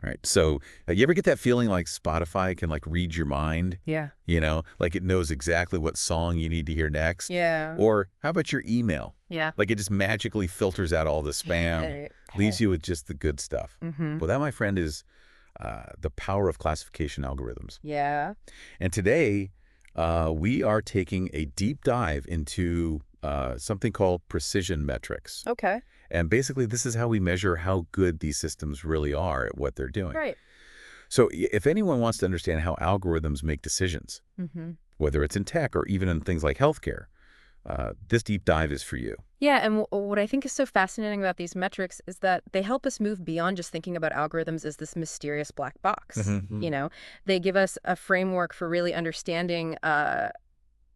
Right. So you ever get that feeling like Spotify can like read your mind? Yeah. Like it knows exactly what song you need to hear next? Yeah. Or how about your email? Yeah. Like it just magically filters out all the spam, leaves you with just the good stuff. Mm-hmm. Well, that, my friend, is the power of classification algorithms. Yeah. And today, we are taking a deep dive into something called precision metrics. Okay. And basically, this is how we measure how good these systems really are at what they're doing. Right. So if anyone wants to understand how algorithms make decisions, Mm-hmm. whether it's in tech or even in things like healthcare, this deep dive is for you. Yeah, and what I think is so fascinating about these metrics is that they help us move beyond just thinking about algorithms as this mysterious black box. Mhm. They give us a framework for really understanding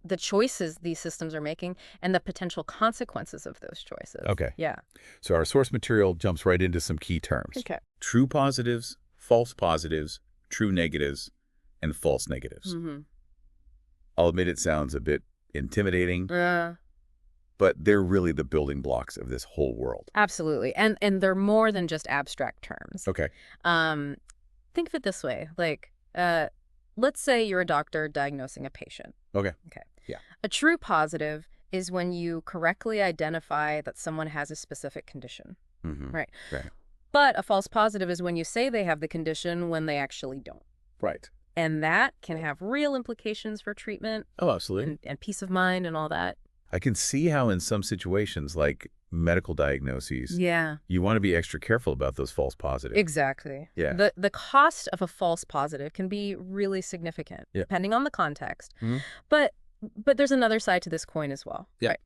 the choices these systems are making and the potential consequences of those choices. Okay. Yeah. So our source material jumps right into some key terms. Okay. True positives, true negatives, and false negatives. Mm-hmm. I'll admit it sounds a bit intimidating, but they're really the building blocks of this whole world. Absolutely. And they're more than just abstract terms. Okay. Think of it this way. Like, let's say you're a doctor diagnosing a patient. Okay. Okay. Yeah. A true positive is when you correctly identify that someone has a specific condition. Mm-hmm. Right. Right. But a false positive is when you say they have the condition when they actually don't. Right. And that can have real implications for treatment Oh, absolutely. and peace of mind and all that. I can see how in some situations, like medical diagnoses, Yeah. you want to be extra careful about those false positives. Exactly. Yeah. The cost of a false positive can be really significant, Yeah. depending on the context. Mhm. But there's another side to this coin as well. Yeah. Right?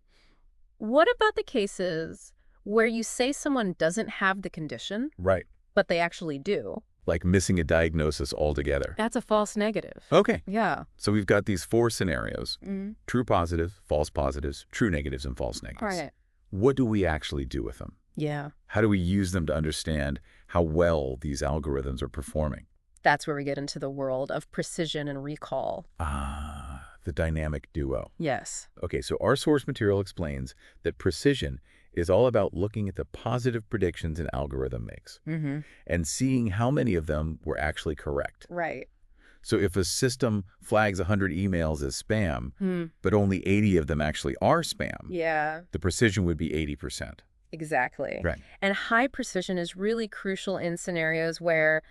What about the cases where you say someone doesn't have the condition, Right. but they actually do? Like missing a diagnosis altogether. That's a false negative. Okay. Yeah. So we've got these 4 scenarios: Mm. true positive, false positives, true negatives, and false negatives. Right. What do we actually do with them? Yeah. How do we use them to understand how well these algorithms are performing? That's where we get into the world of precision and recall. The dynamic duo. Yes. Okay, so our source material explains that precision is all about looking at the positive predictions an algorithm makes Mm-hmm. and seeing how many of them were actually correct. Right. So if a system flags 100 emails as spam, Hmm. but only 80 of them actually are spam, Yeah. the precision would be 80%. Exactly. Right. And high precision is really crucial in scenarios where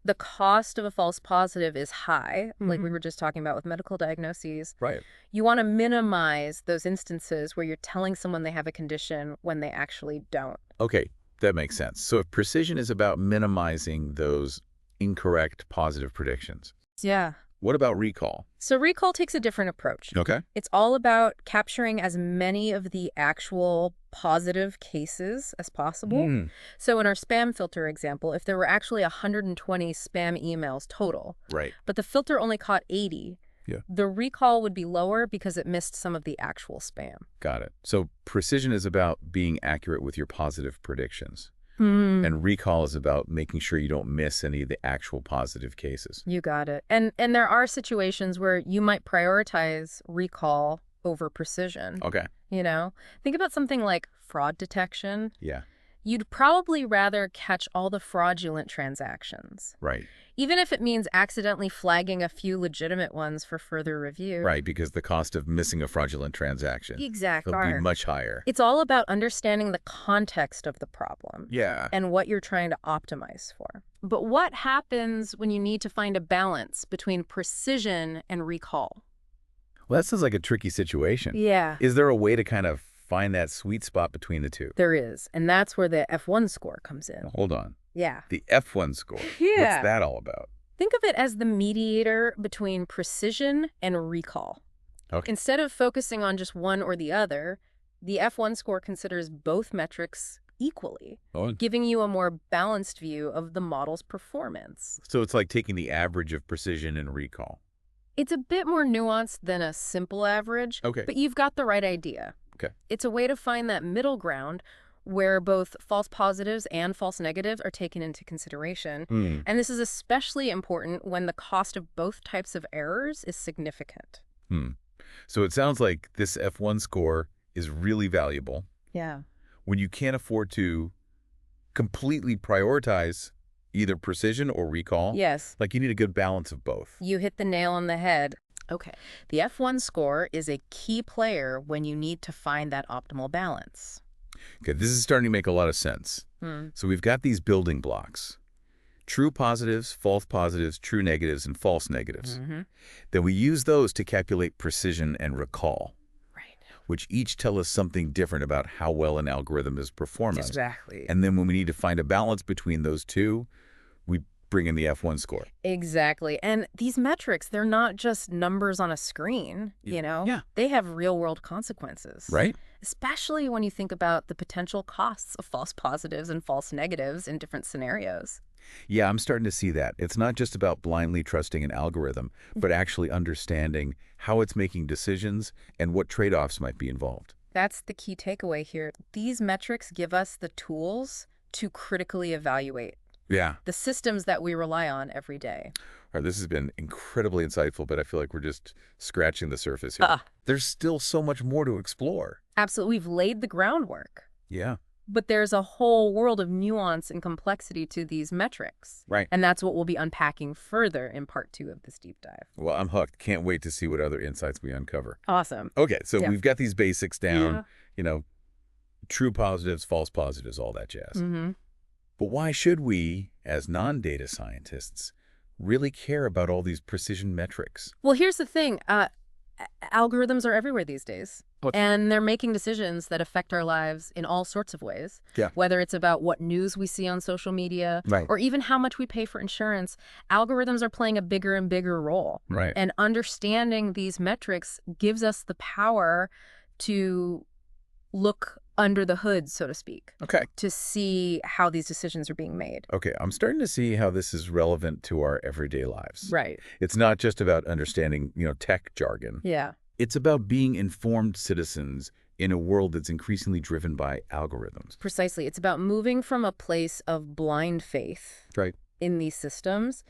the cost of a false positive is high, like we were just talking about with medical diagnoses. Right. You want to minimize those instances where you're telling someone they have a condition when they actually don't. Okay, that makes sense. So if precision is about minimizing those incorrect positive predictions, Yeah. what about recall? So recall takes a different approach. Okay. It's all about capturing as many of the actual positive cases as possible. So in our spam filter example, if there were actually 120 spam emails total, Right. but the filter only caught 80, Yeah. the recall would be lower because it missed some of the actual spam. Got it. So precision is about being accurate with your positive predictions. Hmm. And recall is about making sure you don't miss any of the actual positive cases. You got it. And there are situations where you might prioritize recall over precision. Okay. Think about something like fraud detection. Yeah. You'd probably rather catch all the fraudulent transactions, Right. even if it means accidentally flagging a few legitimate ones for further review. Right, because the cost of missing a fraudulent transaction Exactly. will be much higher. It's all about understanding the context of the problem Yeah. and what you're trying to optimize for. But what happens when you need to find a balance between precision and recall? Well, that sounds like a tricky situation. Yeah. Is there a way to kind of find that sweet spot between the two? There is, and that's where the F1 score comes in. Hold on. Yeah. The F1 score. Yeah. What's that all about? Think of it as the mediator between precision and recall. Okay. Instead of focusing on just one or the other, the F1 score considers both metrics equally, Oh, giving you a more balanced view of the model's performance. so it's like taking the average of precision and recall. It's a bit more nuanced than a simple average, Okay. but you've got the right idea. Okay. It's a way to find that middle ground where both false positives and false negatives are taken into consideration. And this is especially important when the cost of both types of errors is significant. So it sounds like this F1 score is really valuable Yeah. when you can't afford to completely prioritize either precision or recall. Yes. Like you need a good balance of both. You hit the nail on the head. Okay. The F1 score is a key player when you need to find that optimal balance. Okay, this is starting to make a lot of sense. So we've got these building blocks. True positives, false positives, true negatives, and false negatives. Then we use those to calculate precision and recall, Right. which each tell us something different about how well an algorithm is performing. Exactly. And then when we need to find a balance between those two, we bring in the F1 score. Exactly. And these metrics, they're not just numbers on a screen, you know? Yeah. They have real-world consequences. Right? Especially when you think about the potential costs of false positives and false negatives in different scenarios. Yeah, I'm starting to see that. It's not just about blindly trusting an algorithm, but actually understanding how it's making decisions and what trade-offs might be involved. That's the key takeaway here. These metrics give us the tools to critically evaluate Yeah. the systems that we rely on every day. All right, this has been incredibly insightful, but I feel like we're just scratching the surface here. There's still so much more to explore. Absolutely. We've laid the groundwork. Yeah. But there's a whole world of nuance and complexity to these metrics. Right. And that's what we'll be unpacking further in part 2 of this deep dive. Well, I'm hooked. Can't wait to see what other insights we uncover. Awesome. Okay, so Yeah. we've got these basics down, Yeah. you know, true positives, false positives, all that jazz. Mm-hmm. But why should we, as non-data scientists, really care about all these precision metrics? Well, here's the thing. Algorithms are everywhere these days. And they're making decisions that affect our lives in all sorts of ways. Yeah. Whether it's about what news we see on social media, Right. or even how much we pay for insurance, algorithms are playing a bigger and bigger role. Right. And understanding these metrics gives us the power to look under the hood, so to speak, Okay. to see how these decisions are being made. Okay, I'm starting to see how this is relevant to our everyday lives. Right. It's not just about understanding, tech jargon. Yeah. It's about being informed citizens in a world that's increasingly driven by algorithms. Precisely. It's about moving from a place of blind faith Right. in these systems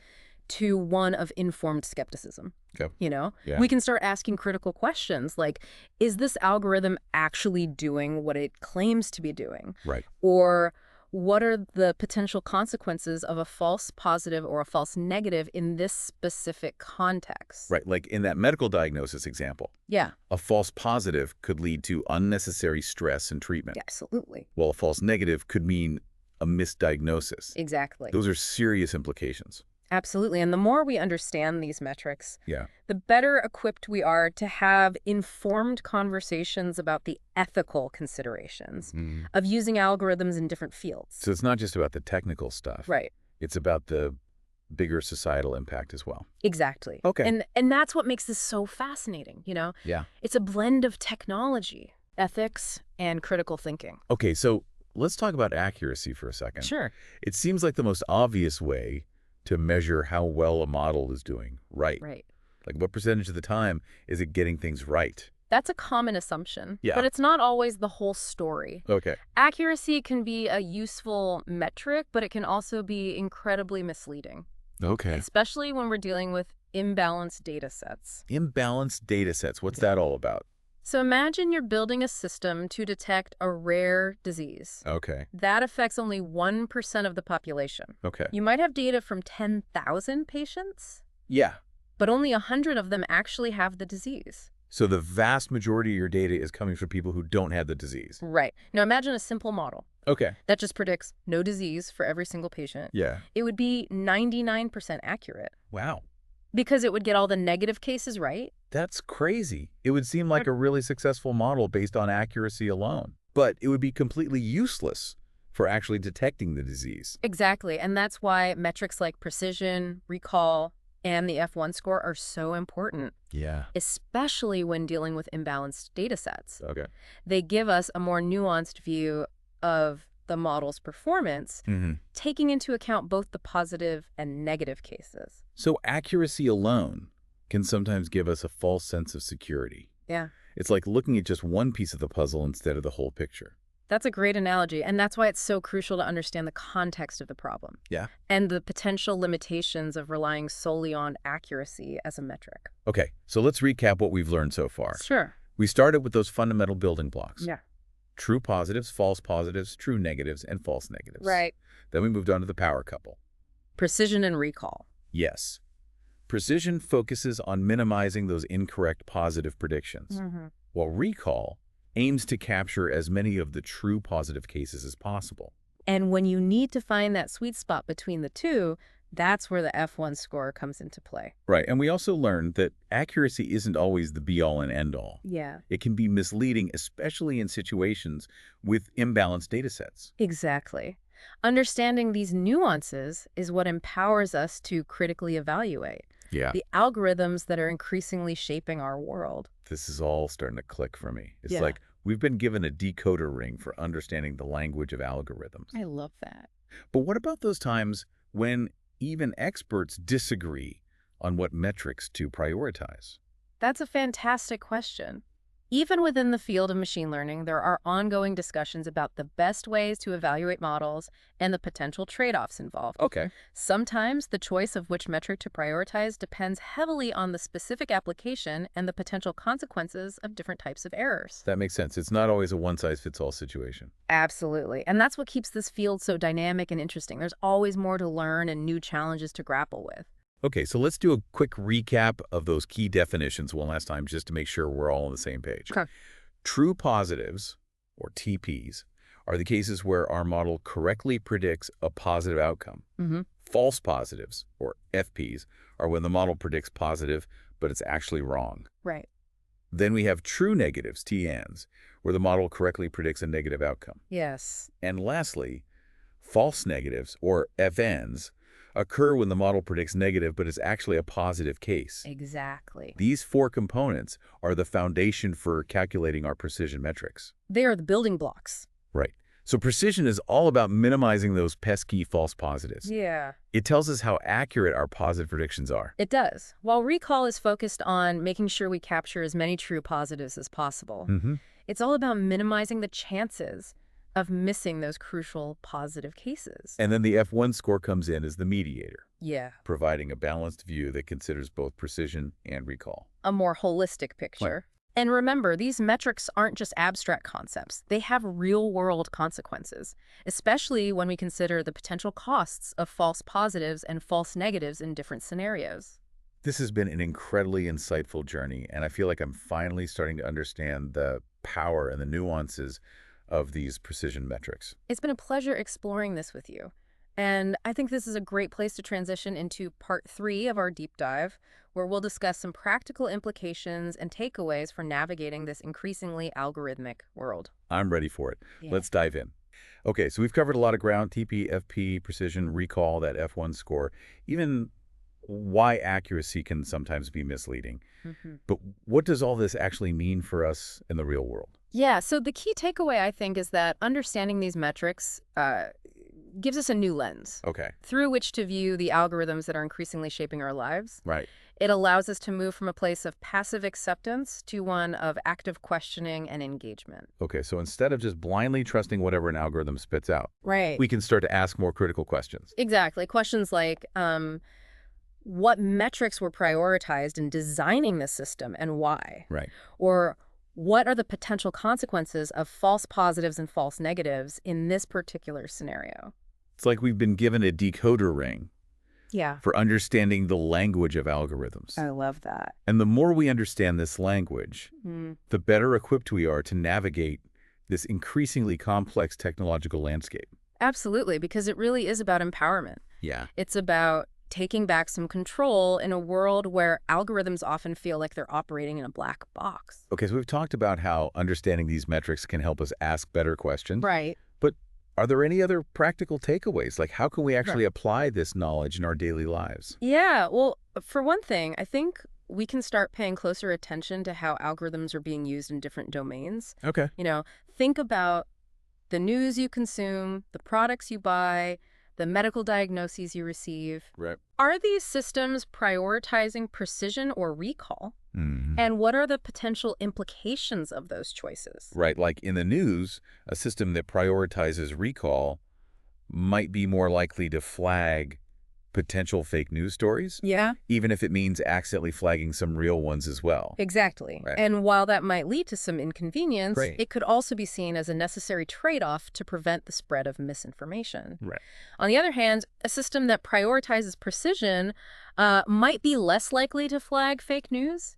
to one of informed skepticism. Okay. Yeah. We can start asking critical questions like, is this algorithm actually doing what it claims to be doing? Right. Or what are the potential consequences of a false positive or a false negative in this specific context? Right. Like in that medical diagnosis example, Yeah, a false positive could lead to unnecessary stress and treatment, absolutely. while a false negative could mean a misdiagnosis. Exactly. Those are serious implications. Absolutely. And the more we understand these metrics, Yeah. the better equipped we are to have informed conversations about the ethical considerations of using algorithms in different fields. So it's not just about the technical stuff. Right. It's about the bigger societal impact as well. Exactly. Okay. And that's what makes this so fascinating, Yeah. It's a blend of technology, ethics, and critical thinking. Okay, so let's talk about accuracy for a second. Sure. It seems like the most obvious way to measure how well a model is doing right. Right. Like what percentage of the time is it getting things right? That's a common assumption, Yeah. but it's not always the whole story. Okay. Accuracy can be a useful metric, but it can also be incredibly misleading, Okay. especially when we're dealing with imbalanced data sets. Imbalanced data sets. What's that all about? So imagine you're building a system to detect a rare disease. Okay. That affects only 1% of the population. Okay. You might have data from 10,000 patients, Yeah. but only 100 of them actually have the disease. So the vast majority of your data is coming from people who don't have the disease. Right. Now imagine a simple model Okay. that just predicts no disease for every single patient. Yeah. It would be 99% accurate Wow. because it would get all the negative cases right. That's crazy. It would seem like a really successful model based on accuracy alone. But it would be completely useless for actually detecting the disease. Exactly. And that's why metrics like precision, recall, and the F1 score are so important, Yeah. especially when dealing with imbalanced data sets. Okay. They give us a more nuanced view of the model's performance, taking into account both the positive and negative cases. So accuracy alone can sometimes give us a false sense of security. Yeah. It's like looking at just one piece of the puzzle instead of the whole picture. That's a great analogy, and that's why it's so crucial to understand the context of the problem. Yeah. And the potential limitations of relying solely on accuracy as a metric. Okay, so let's recap what we've learned so far. Sure. We started with those fundamental building blocks. Yeah. True positives, false positives, true negatives, and false negatives. Right. Then we moved on to the power couple. Precision and recall. Yes. Precision focuses on minimizing those incorrect positive predictions, while recall aims to capture as many of the true positive cases as possible. And when you need to find that sweet spot between the two, that's where the F1 score comes into play. Right, and we also learned that accuracy isn't always the be-all and end-all. Yeah. It can be misleading, especially in situations with imbalanced data sets. Exactly. Understanding these nuances is what empowers us to critically evaluate Yeah. the algorithms that are increasingly shaping our world. This is all starting to click for me. It's Yeah. like we've been given a decoder ring for understanding the language of algorithms. I love that. But what about those times when even experts disagree on what metrics to prioritize? That's a fantastic question. Even within the field of machine learning, there are ongoing discussions about the best ways to evaluate models and the potential trade-offs involved. Okay. Sometimes the choice of which metric to prioritize depends heavily on the specific application and the potential consequences of different types of errors. That makes sense. It's not always a one-size-fits-all situation. Absolutely. And that's what keeps this field so dynamic and interesting. There's always more to learn and new challenges to grapple with. Okay, so let's do a quick recap of those key definitions one last time just to make sure we're all on the same page. Okay. True positives, or TPs, are the cases where our model correctly predicts a positive outcome. False positives, or FPs, are when the model predicts positive, but it's actually wrong. Right. Then we have true negatives, TNs, where the model correctly predicts a negative outcome. Yes. And lastly, false negatives, or FNs, occur when the model predicts negative but is actually a positive case. Exactly. These four components are the foundation for calculating our precision metrics. They are the building blocks. Right. So precision is all about minimizing those pesky false positives. Yeah. It tells us how accurate our positive predictions are. It does. While recall is focused on making sure we capture as many true positives as possible, it's all about minimizing the chances of missing those crucial positive cases. And then the F1 score comes in as the mediator, Yeah. providing a balanced view that considers both precision and recall. A more holistic picture. And remember, these metrics aren't just abstract concepts. They have real-world consequences, especially when we consider the potential costs of false positives and false negatives in different scenarios. This has been an incredibly insightful journey, and I feel like I'm finally starting to understand the power and the nuances of these precision metrics. It's been a pleasure exploring this with you. And I think this is a great place to transition into part 3 of our deep dive, where we'll discuss some practical implications and takeaways for navigating this increasingly algorithmic world. I'm ready for it. Yeah. Let's dive in. Okay, so we've covered a lot of ground: TP, FP, precision, recall, that F1 score, even why accuracy can sometimes be misleading. But what does all this actually mean for us in the real world? Yeah, so the key takeaway, I think, is that understanding these metrics gives us a new lens Okay, through which to view the algorithms that are increasingly shaping our lives. right. It allows us to move from a place of passive acceptance to one of active questioning and engagement. Okay, so instead of just blindly trusting whatever an algorithm spits out, Right. we can start to ask more critical questions. Exactly. Questions like, what metrics were prioritized in designing the system and why? Right. Or what are the potential consequences of false positives and false negatives in this particular scenario? It's like we've been given a decoder ring Yeah. for understanding the language of algorithms. I love that. And the more we understand this language, the better equipped we are to navigate this increasingly complex technological landscape. Absolutely, because it really is about empowerment. Yeah. It's about taking back some control in a world where algorithms often feel like they're operating in a black box. Okay, so we've talked about how understanding these metrics can help us ask better questions. Right. But are there any other practical takeaways? Like, how can we actually apply this knowledge in our daily lives? Yeah, well, for one thing, I think we can start paying closer attention to how algorithms are being used in different domains. Okay. Think about the news you consume, the products you buy, the medical diagnoses you receive. Right. Are these systems prioritizing precision or recall? And what are the potential implications of those choices? Right, like in the news, a system that prioritizes recall might be more likely to flag potential fake news stories, Yeah. even if it means accidentally flagging some real ones as well. Exactly. Right. And while that might lead to some inconvenience, Right. it could also be seen as a necessary trade-off to prevent the spread of misinformation. Right. On the other hand, a system that prioritizes precision might be less likely to flag fake news,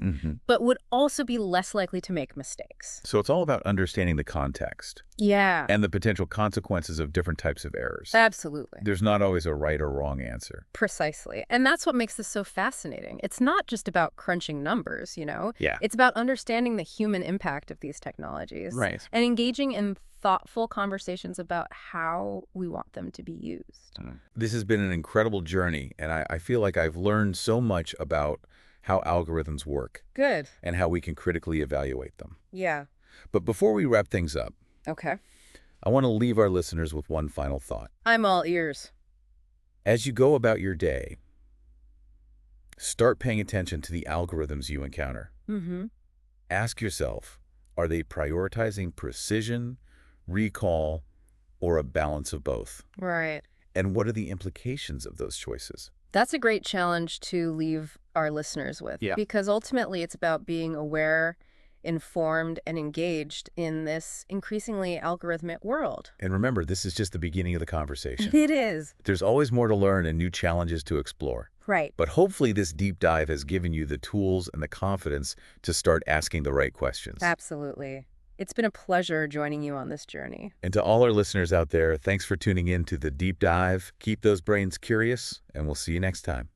but would also be less likely to make mistakes. So it's all about understanding the context Yeah, and the potential consequences of different types of errors. absolutely. There's not always a right or wrong answer. Precisely. And that's what makes this so fascinating. It's not just about crunching numbers, you know? Yeah. It's about understanding the human impact of these technologies. Right. And engaging in thoughtful conversations about how we want them to be used. This has been an incredible journey, and I feel like I've learned so much about how algorithms work Good. and how we can critically evaluate them. Yeah. But before we wrap things up, Okay. I want to leave our listeners with one final thought. I'm all ears. As you go about your day, start paying attention to the algorithms you encounter. Mm-hmm. Ask yourself, are they prioritizing precision, recall, or a balance of both? Right. And what are the implications of those choices? That's a great challenge to leave our listeners with. Yeah. Because ultimately it's about being aware, informed, and engaged in this increasingly algorithmic world. And remember, this is just the beginning of the conversation. It is. There's always more to learn and new challenges to explore. Right. But hopefully this deep dive has given you the tools and the confidence to start asking the right questions. Absolutely. It's been a pleasure joining you on this journey. And to all our listeners out there, thanks for tuning in to The Deep Dive. Keep those brains curious, and we'll see you next time.